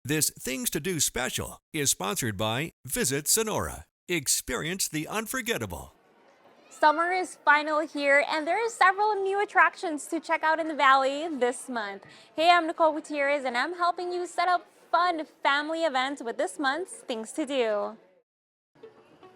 This Things to Do special is sponsored by Visit Sonora. Experience the unforgettable. Summer is finally here, and there are several new attractions to check out in the Valley this month. Hey, I'm Nicole Gutierrez, and I'm helping you set up fun family events with this month's Things to Do.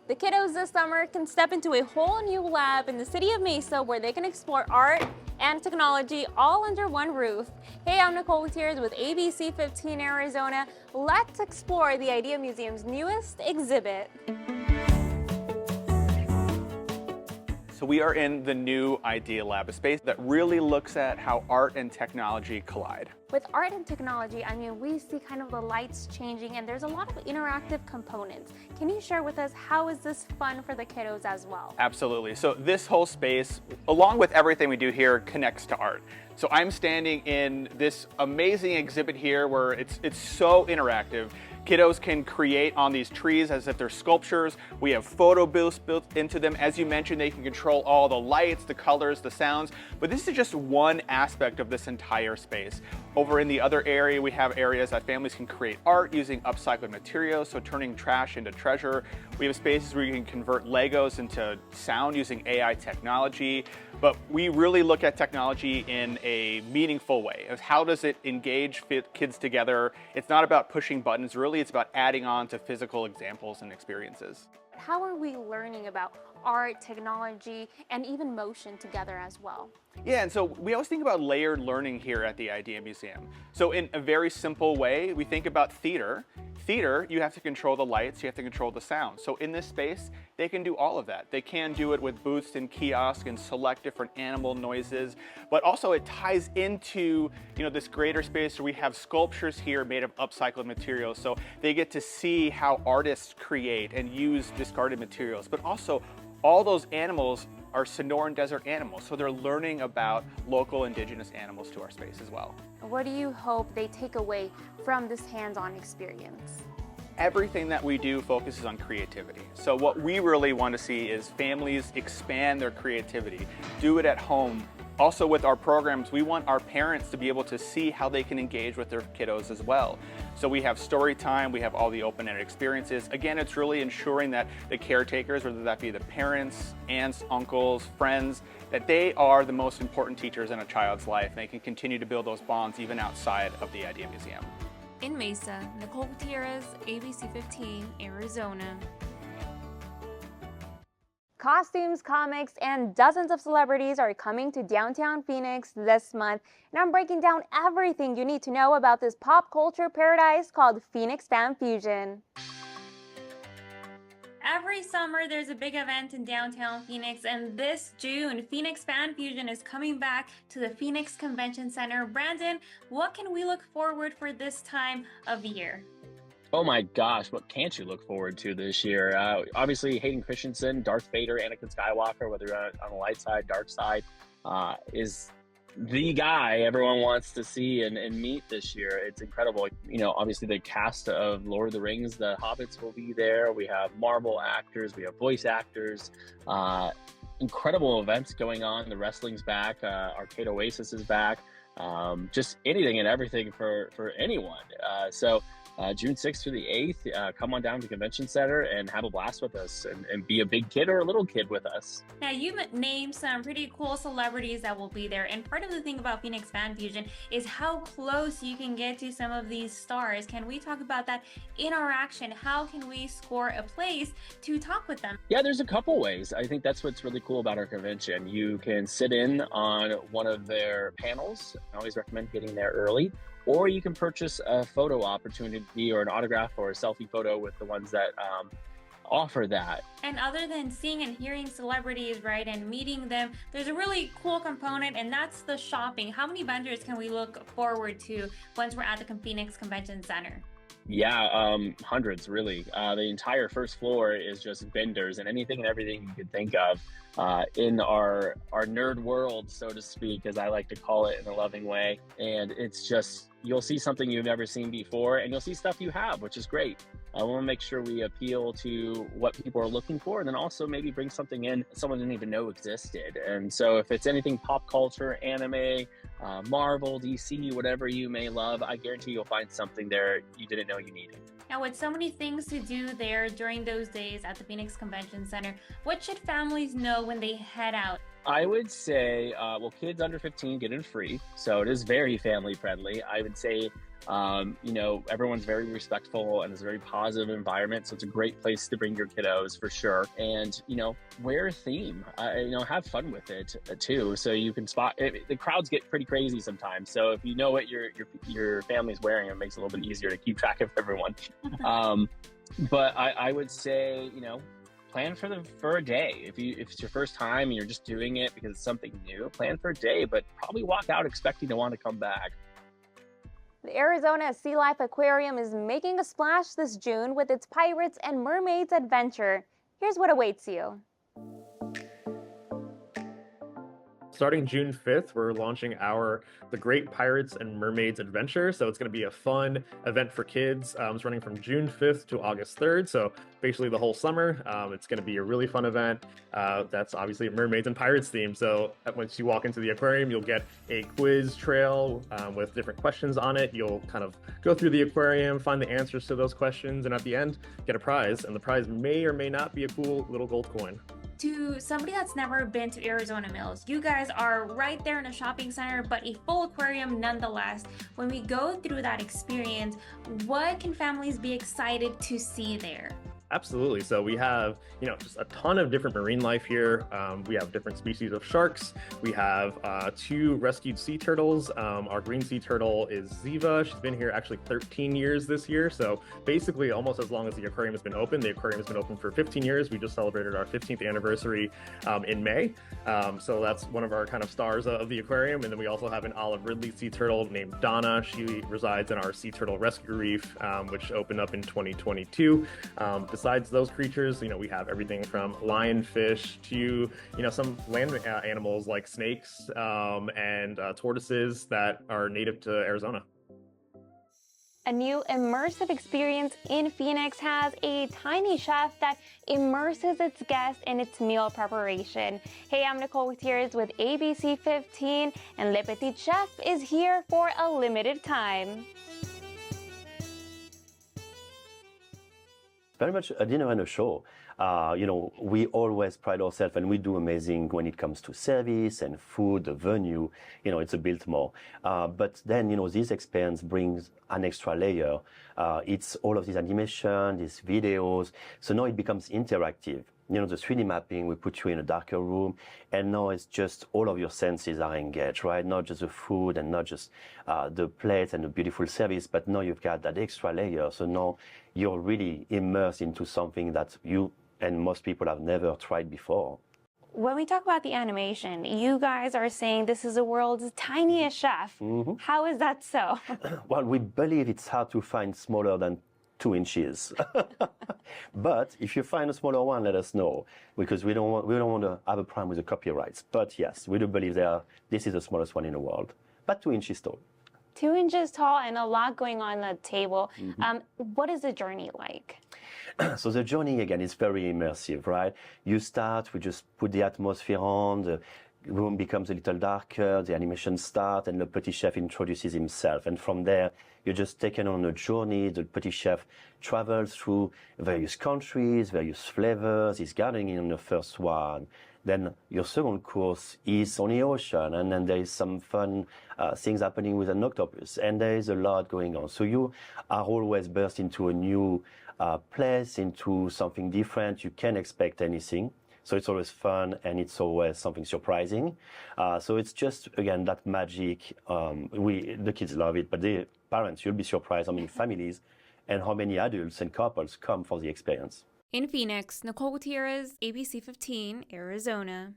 The kiddos this summer can step into a whole new lab in the city of Mesa where they can explore art and technology all under one roof. Hey, I'm Nicole Gutierrez with ABC 15 Arizona. Let's explore the Idea Museum's newest exhibit. So we are in the new Idea Lab, a space that really looks at how art and technology collide. With art and technology, we see kind of the lights changing, and there's a lot of interactive components. Can you share with us how is this fun for the kiddos as well? Absolutely. So this whole space, along with everything we do here, connects to art. So I'm standing in this amazing exhibit here where it's so interactive. Kiddos can create on these trees as if they're sculptures. We have photo booths built into them. As you mentioned, they can control all the lights, the colors, the sounds. But this is just one aspect of this entire space. Over in the other area, we have areas that families can create art using upcycled materials, so turning trash into treasure. We have spaces where you can convert Legos into sound using AI technology. But we really look at technology in a meaningful way. How does it engage kids together? It's not about pushing buttons, really, it's about adding on to physical examples and experiences. How are we learning about art, technology, and even motion together as well? Yeah, and so we always think about layered learning here at the Idea Museum. So in a very simple way, we think about theater. Theater, you have to control the lights, you have to control the sound. So in this space, they can do all of that. They can do it with booths and kiosks and select different animal noises, but also it ties into this greater space where we have sculptures here made of upcycled materials. So they get to see how artists create and use discarded materials, but also all those animals are Sonoran desert animals, so they're learning about local indigenous animals to our space as well. What do you hope they take away from this hands-on experience? Everything that we do focuses on creativity. So what we really want to see is families expand their creativity, do it at home. Also with our programs, we want our parents to be able to see how they can engage with their kiddos as well. So we have story time, we have all the open-ended experiences. Again, it's really ensuring that the caretakers, whether that be the parents, aunts, uncles, friends, that they are the most important teachers in a child's life, and they can continue to build those bonds even outside of the Idea Museum. In Mesa, Nicole Gutierrez, ABC 15, Arizona. Costumes, comics, and dozens of celebrities are coming to downtown Phoenix this month, and I'm breaking down everything you need to know about this pop culture paradise called Phoenix Fan Fusion. Every summer there's a big event in downtown Phoenix, and this June, Phoenix Fan Fusion is coming back to the Phoenix Convention Center. Brandon, what can we look forward for this time of year? Oh my gosh, what can't you look forward to this year? Obviously, Hayden Christensen, Darth Vader, Anakin Skywalker, whether you're on the light side, dark side, is the guy everyone wants to see and meet this year. It's incredible. Obviously the cast of Lord of the Rings, the Hobbits will be there. We have Marvel actors, we have voice actors, incredible events going on. The wrestling's back, Arcade Oasis is back. Just anything and everything for anyone. June 6th through the 8th, come on down to the Convention Center and have a blast with us and be a big kid or a little kid with us. Now, you've named some pretty cool celebrities that will be there, and part of the thing about Phoenix Fan Fusion is how close you can get to some of these stars. Can we talk about that interaction? How can we score a place to talk with them? Yeah, there's a couple ways. I think that's what's really cool about our convention. You can sit in on one of their panels. I always recommend getting there early. Or you can purchase a photo opportunity or an autograph or a selfie photo with the ones that offer that. And other than seeing and hearing celebrities, right, and meeting them, there's a really cool component, and that's the shopping. How many vendors can we look forward to once we're at the Phoenix Convention Center? Yeah, hundreds, really. The entire first floor is just vendors and anything and everything you could think of in our nerd world, so to speak, as I like to call it in a loving way. And it's just, you'll see something you've never seen before, and you'll see stuff you have, which is great. I want to make sure we appeal to what people are looking for, and then also maybe bring something in someone didn't even know existed. And so if it's anything pop culture, anime, Marvel, DC, whatever you may love, I guarantee you'll find something there you didn't know you needed. Now, with so many things to do there during those days at the Phoenix Convention Center, what should families know when they head out? I would say, kids under 15 get in free, so it is very family friendly. I would say, everyone's very respectful and it's a very positive environment, so it's a great place to bring your kiddos for sure. And, wear a theme, have fun with it too, so you can spot it. The crowds get pretty crazy sometimes, so if you know what your family's wearing, it makes it a little bit easier to keep track of everyone. But I would say, plan for a day. If it's your first time and you're just doing it because it's something new, plan for a day, but probably walk out expecting to want to come back. The Arizona Sea Life Aquarium is making a splash this June with its Pirates and Mermaids adventure. Here's what awaits you. Starting June 5th, we're launching The Great Pirates and Mermaids Adventure. So it's going to be a fun event for kids. It's running from June 5th to August 3rd. So basically the whole summer. It's going to be a really fun event. That's obviously a mermaids and pirates theme. So once you walk into the aquarium, you'll get a quiz trail with different questions on it. You'll kind of go through the aquarium, find the answers to those questions, and at the end, get a prize. And the prize may or may not be a cool little gold coin. To somebody that's never been to Arizona Mills, you guys are right there in a shopping center, but a full aquarium nonetheless. When we go through that experience, what can families be excited to see there? Absolutely. So we have, just a ton of different marine life here. We have different species of sharks. We have 2 rescued sea turtles. Our green sea turtle is Ziva. She's been here actually 13 years this year. So basically almost as long as the aquarium has been open. The aquarium has been open for 15 years. We just celebrated our 15th anniversary in May. So that's one of our kind of stars of the aquarium. And then we also have an olive ridley sea turtle named Donna. She resides in our sea turtle rescue reef, which opened up in 2022. Besides those creatures, we have everything from lionfish to, some land animals like snakes and tortoises that are native to Arizona. A new immersive experience in Phoenix has a tiny chef that immerses its guests in its meal preparation. Hey, I'm Nicole Gutierrez with ABC 15, and Le Petit Chef is here for a limited time. Very much a dinner and a show. We always pride ourselves, and we do amazing when it comes to service and food, the venue, it's a built more. But then, this experience brings an extra layer. It's all of this animation, these videos. So now it becomes interactive. The 3D mapping, we put you in a darker room, and now it's just all of your senses are engaged, right? Not just the food and not just the plates and the beautiful service, but now you've got that extra layer. So now you're really immersed into something that you and most people have never tried before. When we talk about the animation, you guys are saying this is the world's tiniest chef. Mm-hmm. How is that so? Well, we believe it's hard to find smaller than 2 inches. But if you find a smaller one, let us know, because we don't want to have a problem with the copyrights. But yes, we do believe this is the smallest one in the world, but 2 inches tall. 2 inches tall and a lot going on the table. Mm-hmm. What is the journey like? So the journey, again, is very immersive, right? You start, we just put the atmosphere on, the room becomes a little darker, the animation starts, and the Petit Chef introduces himself. And from there, you're just taken on a journey. The Petit Chef travels through various countries, various flavors. He's gardening on the first one. Then your second course is on the ocean, and then there is some fun things happening with an octopus, and there is a lot going on. So you are always burst into a new place, into something different. You can't expect anything. So it's always fun, and it's always something surprising. So it's just, again, that magic. The kids love it, but the parents, you'll be surprised how many families and how many adults and couples come for the experience. In Phoenix, Nicole Gutierrez, ABC 15, Arizona.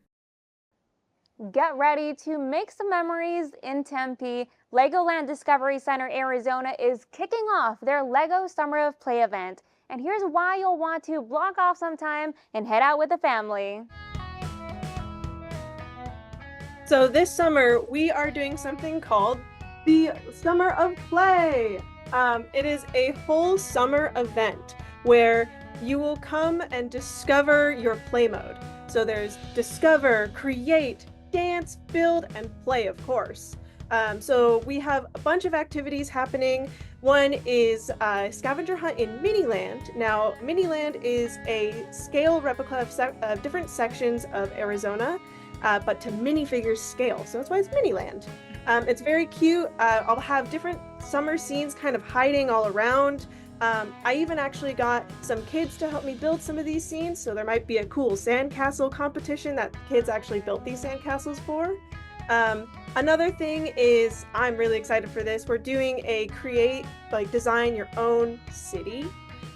Get ready to make some memories in Tempe. Legoland Discovery Center, Arizona is kicking off their Lego Summer of Play event. And here's why you'll want to block off some time and head out with the family. So this summer, we are doing something called the Summer of Play. It is a whole summer event where you will come and discover your play mode. So there's discover, create, dance, build, and play, of course. So we have a bunch of activities happening. One is a scavenger hunt in Miniland. Now, Miniland is a scale replica of different sections of Arizona, but to minifigure scale. So that's why it's Miniland. It's very cute. I'll have different summer scenes kind of hiding all around. I even actually got some kids to help me build some of these scenes, so there might be a cool sandcastle competition that kids actually built these sandcastles for. Another thing is, I'm really excited for this. We're doing a design your own city.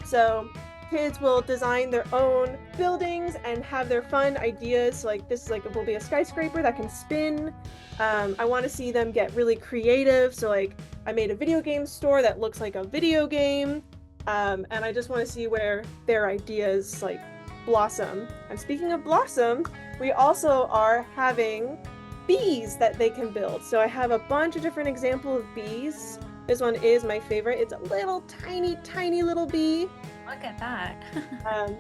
So kids will design their own buildings and have their fun ideas. Like this will be a skyscraper that can spin. I want to see them get really creative. So I made a video game store that looks like a video game. And I just want to see where their ideas blossom. And speaking of blossom, we also are having bees that they can build. So I have a bunch of different examples of bees. This one is my favorite. It's a little tiny little bee. Look at that.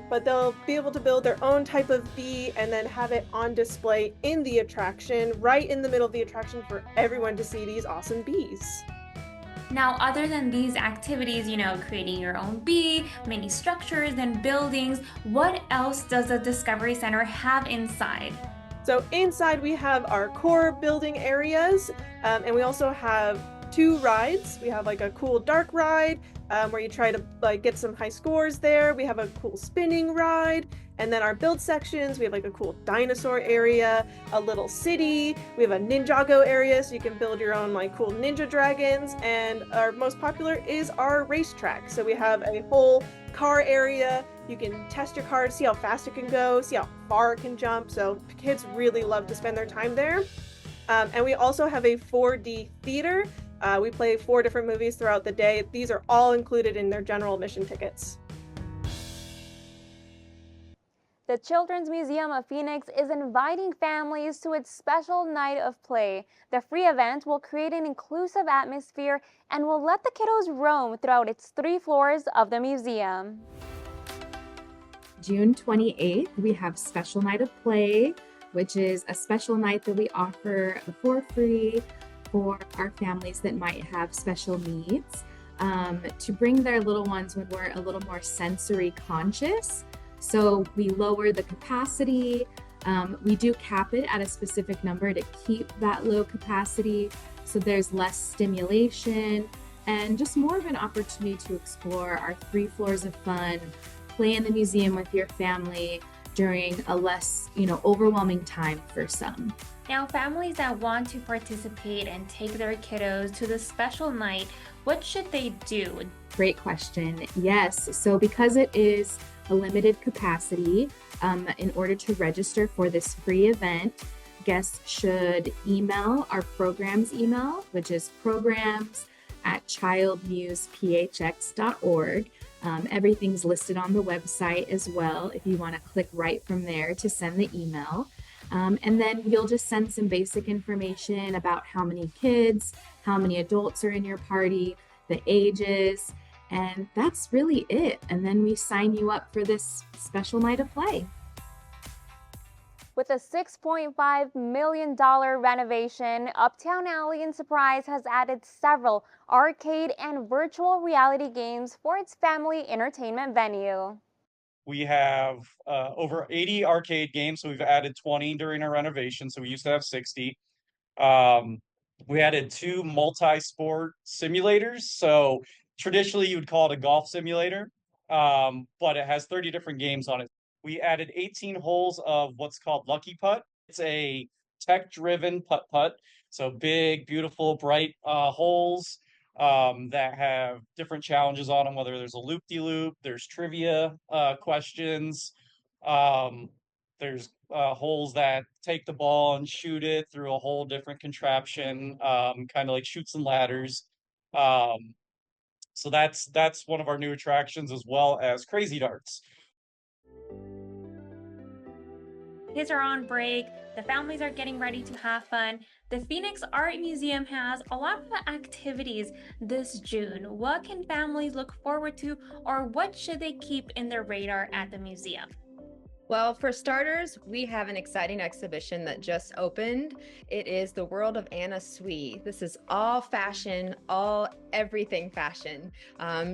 But they'll be able to build their own type of bee and then have it on display in the attraction, right in the middle of the attraction for everyone to see these awesome bees. Now, other than these activities, creating your own bee, mini structures and buildings, what else does the Discovery Center have inside? So inside we have our core building areas, and we also have 2 rides. We have a cool dark ride where you try to get some high scores there. We have a cool spinning ride, and then our build sections, we have a cool dinosaur area, a little city. We have a Ninjago area, so you can build your own cool ninja dragons, and our most popular is our racetrack. So we have a whole car area. You can test your car to see how fast it can go, see how far it can jump. So kids really love to spend their time there. And we also have a 4D theater. We play 4 different movies throughout the day. These are all included in their general admission tickets. The Children's Museum of Phoenix is inviting families to its special night of play. The free event will create an inclusive atmosphere and will let the kiddos roam throughout its 3 floors of the museum. June 28th, we have Special Night of Play, which is a special night that we offer for free for our families that might have special needs, to bring their little ones when we're a little more sensory conscious. So we lower the capacity. We do cap it at a specific number to keep that low capacity, so there's less stimulation and just more of an opportunity to explore our 3 floors of fun, play in the museum with your family during a less, overwhelming time for some. Now, families that want to participate and take their kiddos to the special night, what should they do? Great question. Yes, so because it is a limited capacity, in order to register for this free event, guests should email our programs email, which is programs@childmusephx.org. Everything's listed on the website as well if you want to click right from there to send the email. And then you'll just send some basic information about how many kids, how many adults are in your party, the ages, and that's really it. And then we sign you up for this special night of play. With a $6.5 million renovation, Uptown Alley in Surprise has added several arcade and virtual reality games for its family entertainment venue. We have over 80 arcade games, so we've added 20 during our renovation, so we used to have 60. We added 2 multi-sport simulators, so traditionally you would call it a golf simulator, but it has 30 different games on it. We added 18 holes of what's called Lucky Putt. It's a tech-driven putt-putt, so big, beautiful, bright holes that have different challenges on them, whether there's a loop-de-loop, there's trivia questions, there's holes that take the ball and shoot it through a whole different contraption, kind of like Chutes and Ladders. So that's one of our new attractions, as well as Crazy Darts. Kids are on break, the families are getting ready to have fun. The Phoenix Art Museum has a lot of activities this June. What can families look forward to, or what should they keep in their radar at the museum? Well, for starters, we have an exciting exhibition that just opened. It is The World of Anna Sui. This is all fashion, all everything fashion.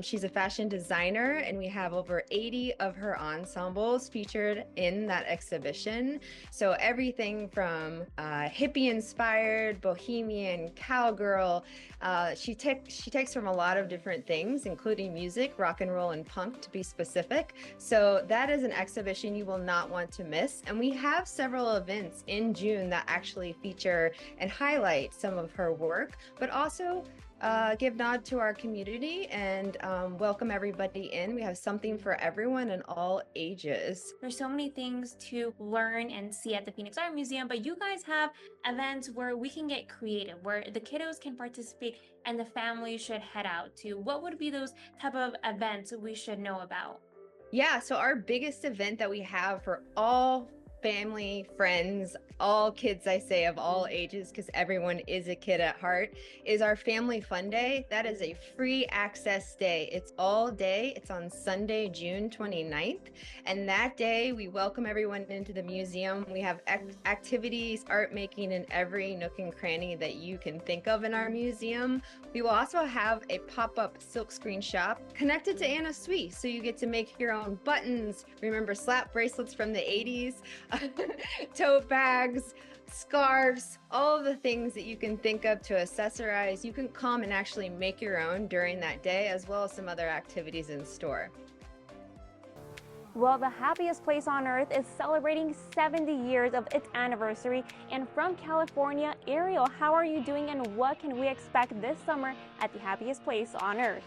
She's a fashion designer, and we have over 80 of her ensembles featured in that exhibition. So everything from hippie-inspired, bohemian, cowgirl. She takes from a lot of different things, including music, rock and roll, and punk, to be specific. So that is an exhibition you will not want to miss. And we have several events in June that actually feature and highlight some of her work, but also give nod to our community and welcome everybody in. We have something for everyone and all ages. There's so many things to learn and see at the Phoenix Art Museum, but you guys have events where we can get creative, where the kiddos can participate and the family should head out to. What would be those type of events we should know about? Yeah, so our biggest event that we have for all family, friends, all kids, I say, of all ages, because everyone is a kid at heart, is our Family Fun Day. That is a free access day. It's all day. It's on Sunday, June 29th. And that day, we welcome everyone into the museum. We have activities, art making in every nook and cranny that you can think of in our museum. We will also have a pop-up silkscreen shop connected to Anna Sui. So you get to make your own buttons, remember slap bracelets from the 80s, tote bags, scarves, all of the things that you can think of to accessorize. You can come and actually make your own during that day, as well as some other activities in store. Well, the happiest place on earth is celebrating 70 years of its anniversary. And from California, Ariel, how are you doing and what can we expect this summer at the happiest place on earth?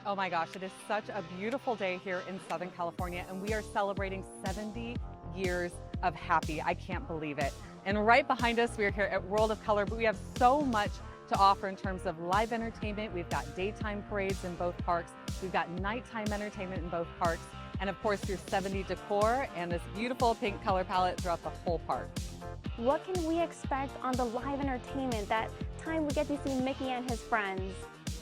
Oh my gosh, it is such a beautiful day here in Southern California, and we are celebrating 70 years of happy. I can't believe it. And right behind us, we are here at World of Color, but we have so much to offer in terms of live entertainment. We've got daytime parades in both parks. We've got nighttime entertainment in both parks. And of course, your 70 decor and this beautiful pink color palette throughout the whole park. What can we expect on the live entertainment? That time we get to see Mickey and his friends.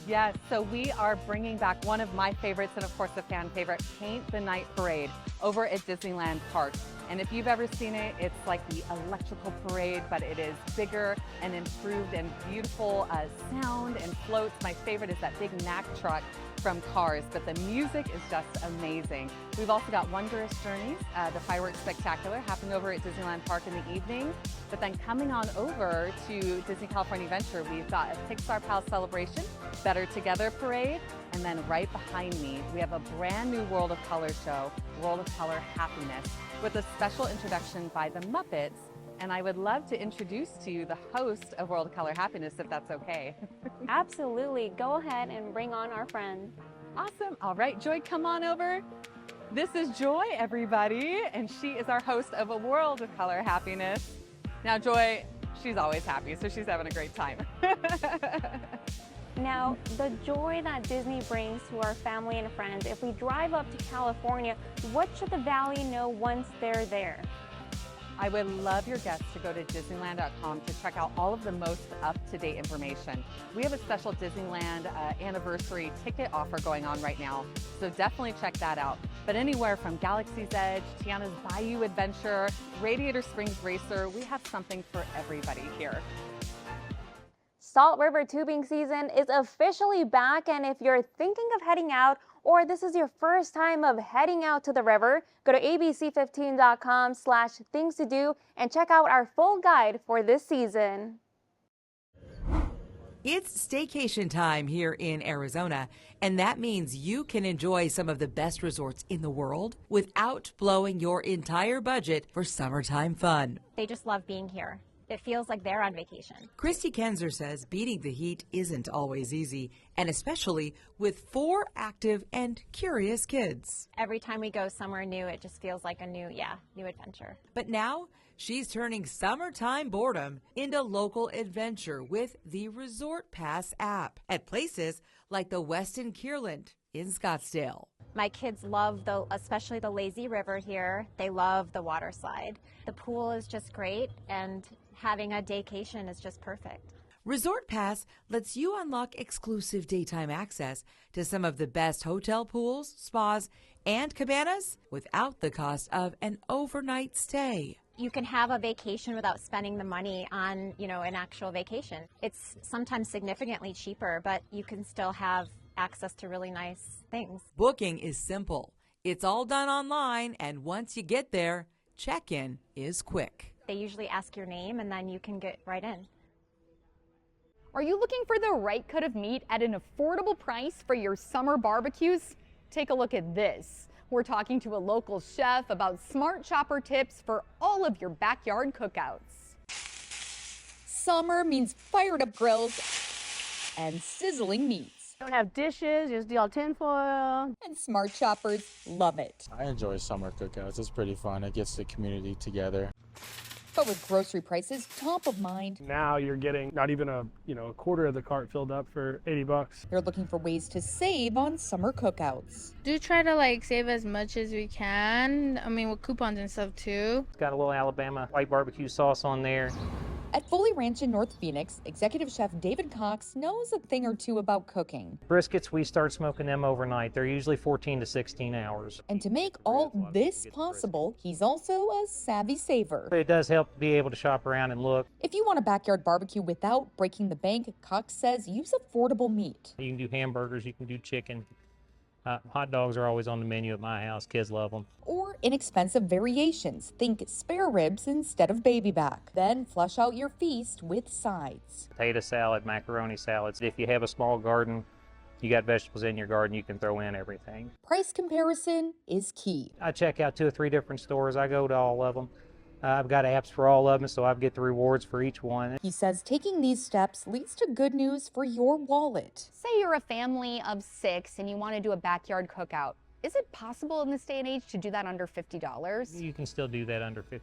Yes, so we are bringing back one of my favorites and of course a fan favorite, Paint the Night Parade over at Disneyland Park. And if you've ever seen it, it's like the electrical parade, but it is bigger and improved and beautiful sound and floats. My favorite is that big Knack truck from Cars, but the music is just amazing. We've also got Wondrous Journeys, the fireworks spectacular happening over at Disneyland Park in the evening. But then coming on over to Disney California Adventure, we've got a Pixar Pal Celebration, Better Together Parade, and then right behind me, we have a brand new World of Color show, World of Color Happiness, with a special introduction by the Muppets. And I would love to introduce to you the host of World of Color Happiness, if that's okay. Absolutely. Go ahead and bring on our friend. Awesome. All right, Joy, come on over. This is Joy, everybody, and she is our host of A World of Color Happiness. Now, Joy, she's always happy, so she's having a great time. Now, the joy that Disney brings to our family and friends, if we drive up to California, what should the Valley know once they're there? I would love your guests to go to Disneyland.com to check out all of the most up-to-date information. We have a special Disneyland anniversary ticket offer going on right now, so definitely check that out. But anywhere from Galaxy's Edge, Tiana's Bayou Adventure, Radiator Springs Racer, we have something for everybody here. Salt River tubing season is officially back, and if you're thinking of heading out or this is your first time of heading out to the river, go to abc15.com/things to do and check out our full guide for this season. It's staycation time here in Arizona, and that means you can enjoy some of the best resorts in the world without blowing your entire budget for summertime fun. They just love being here. It feels like they're on vacation. Christy Kenzer says beating the heat isn't always easy, and especially with 4 active and curious kids. Every time we go somewhere new, it just feels like a new adventure. But now she's turning summertime boredom into local adventure with the Resort Pass app at places like the Westin Kierland in Scottsdale. My kids love especially the lazy river here. They love the water slide. The pool is just great, and having a daycation is just perfect. Resort Pass lets you unlock exclusive daytime access to some of the best hotel pools, spas, and cabanas without the cost of an overnight stay. You can have a vacation without spending the money on, an actual vacation. It's sometimes significantly cheaper, but you can still have access to really nice things. Booking is simple. It's all done online, and once you get there, check-in is quick. They usually ask your name and then you can get right in. Are you looking for the right cut of meat at an affordable price for your summer barbecues? Take a look at this. We're talking to a local chef about smart chopper tips for all of your backyard cookouts. Summer means fired up grills and sizzling meats. Don't have dishes, just do all tinfoil. And smart choppers love it. I enjoy summer cookouts. It's pretty fun. It gets the community together. But with grocery prices top of mind, now you're getting not even a quarter of the cart filled up for $80. They're looking for ways to save on summer cookouts. Do try to save as much as we can. I mean, with coupons and stuff too. It's got a little Alabama white barbecue sauce on there. At Foley Ranch in North Phoenix, executive chef David Cox knows a thing or two about cooking. Briskets, we start smoking them overnight. They're usually 14 to 16 hours. And to make all this possible, he's also a savvy saver. It does help be able to shop around and look. If you want a backyard barbecue without breaking the bank, Cox says use affordable meat. You can do hamburgers, you can do chicken. Hot dogs are always on the menu at my house. Kids love them. Or inexpensive variations. Think spare ribs instead of baby back. Then flush out your feast with sides. Potato salad, macaroni salads. If you have a small garden, you got vegetables in your garden, you can throw in everything. Price comparison is key. I check out 2 or 3 different stores. I go to all of them. I've got apps for all of them, so I get the rewards for each one. He says taking these steps leads to good news for your wallet. Say you're a family of 6 and you want to do a backyard cookout. Is it possible in this day and age to do that under $50? You can still do that under $50.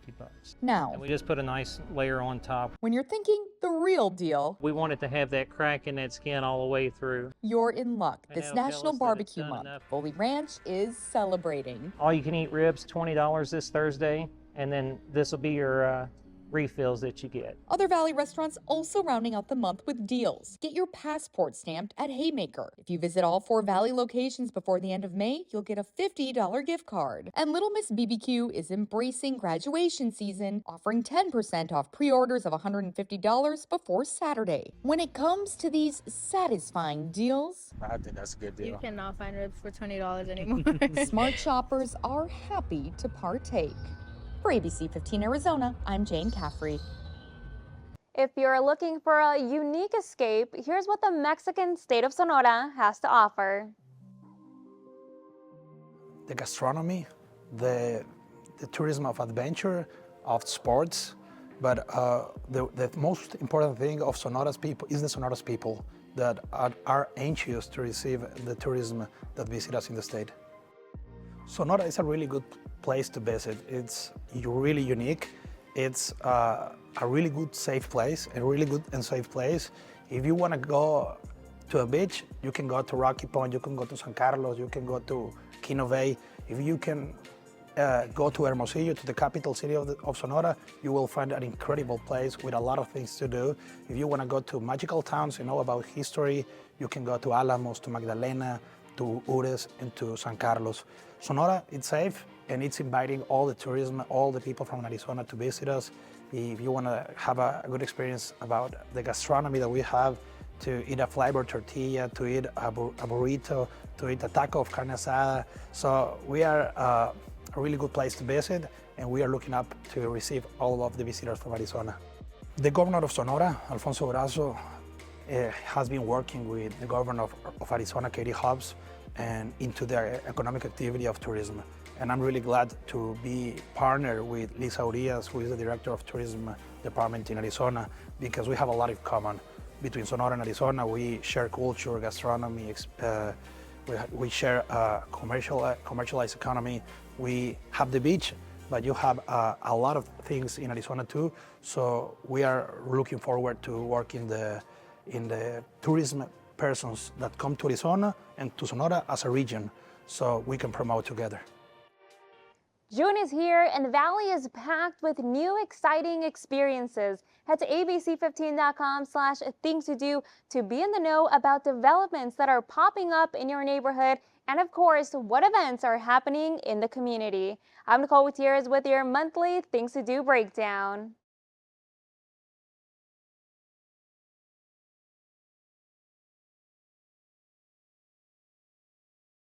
Now, and we just put a nice layer on top. When you're thinking the real deal, we want it to have that crack in that skin all the way through. You're in luck. This National Barbecue Month, Foley Ranch is celebrating. All you can eat ribs, $20 this Thursday. And then this will be your refills that you get. Other Valley restaurants also rounding out the month with deals. Get your passport stamped at Haymaker. If you visit all 4 Valley locations before the end of May, you'll get a $50 gift card. And Little Miss BBQ is embracing graduation season, offering 10% off pre-orders of $150 before Saturday. When it comes to these satisfying deals, I think that's a good deal. You cannot find ribs for $20 anymore. smart shoppers are happy to partake. For ABC 15 Arizona, I'm Jane Caffrey. If you're looking for a unique escape, here's what the Mexican state of Sonora has to offer. The gastronomy, the tourism of adventure, of sports, but the most important thing of Sonora's people is the Sonora's people that are anxious to receive the tourism that visit us in the state. Sonora is a really good place to visit. It's really unique. It's a really good, safe place, a really good and safe place. If you want to go to a beach, you can go to Rocky Point, you can go to San Carlos, you can go to Quino Bay. If you can go to Hermosillo, to the capital city of Sonora, you will find an incredible place with a lot of things to do. If you want to go to magical towns and know about history, you can go to Alamos, to Magdalena, to Ures, and to San Carlos. Sonora, it's safe, and it's inviting all the tourism, all the people from Arizona to visit us. If you want to have a good experience about the gastronomy that we have, to eat a flavor tortilla, to eat a burrito, to eat a taco of carne asada. So we are a really good place to visit, and we are looking up to receive all of the visitors from Arizona. The governor of Sonora, Alfonso Durazo, has been working with the governor of Arizona, Katie Hobbs, and into the economic activity of tourism. And I'm really glad to be partnered with Lisa Urias, who is the Director of Tourism Department in Arizona, because we have a lot in common. Between Sonora and Arizona, we share culture, gastronomy, we share a commercialized economy. We have the beach, but you have a lot of things in Arizona too. So we are looking forward to work in the tourism persons that come to Arizona and to Sonora as a region, so we can promote together. June is here and the Valley is packed with new exciting experiences. Head to abc15.com/things-to-do to be in the know about developments that are popping up in your neighborhood and, of course, what events are happening in the community. I'm Nicole Gutierrez with your monthly Things to Do breakdown.